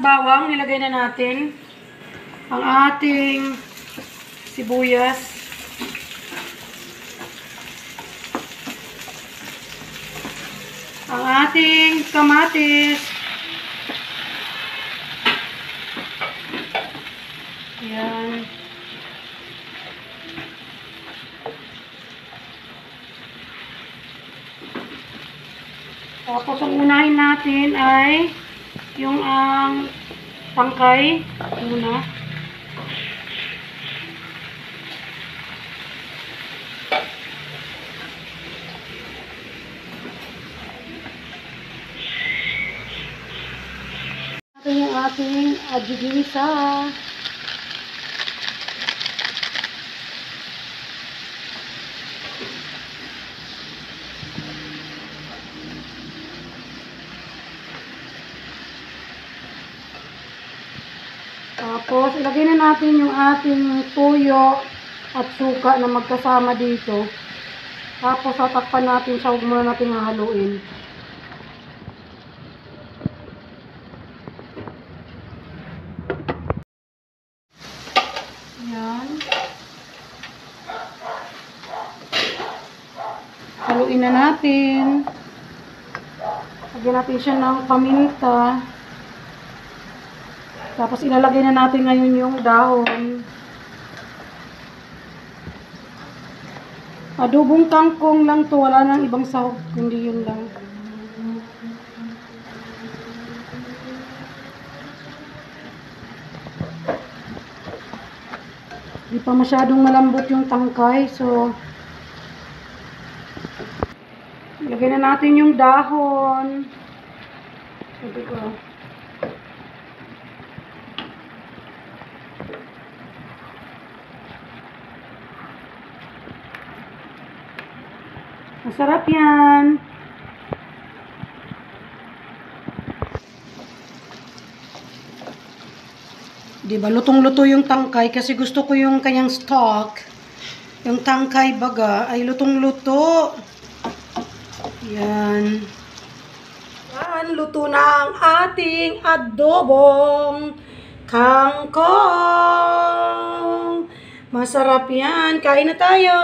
bawang, nilagay na natin ang ating sibuyas. Ang ating kamatis. Ayan. Tapos ang unahin natin ay yung ang tangkay muna. Ito yung ating adjugisa. Tapos, ilagay na natin yung ating tuyo at suka na magkasama dito. Tapos, tatakpan natin siya. Huwag muna natin haluin. Ayan. Haluin na natin. Lagyan natin siya ng paminta. Tapos ilalagay na natin ngayon yung dahon. Adobong kangkong lang to, wala nang ibang sahog, hindi yun lang. Hindi pa masyadong malambot yung tangkay, so ilagay na natin yung dahon. Sabi ko. Masarap yan. Diba, lutong-luto yung tangkay kasi gusto ko yung kanyang stock. Yung tangkay baga ay lutong-luto. Yan. Yan, luto na ang ating adobong kangkong. Masarap yan. Kain na tayo.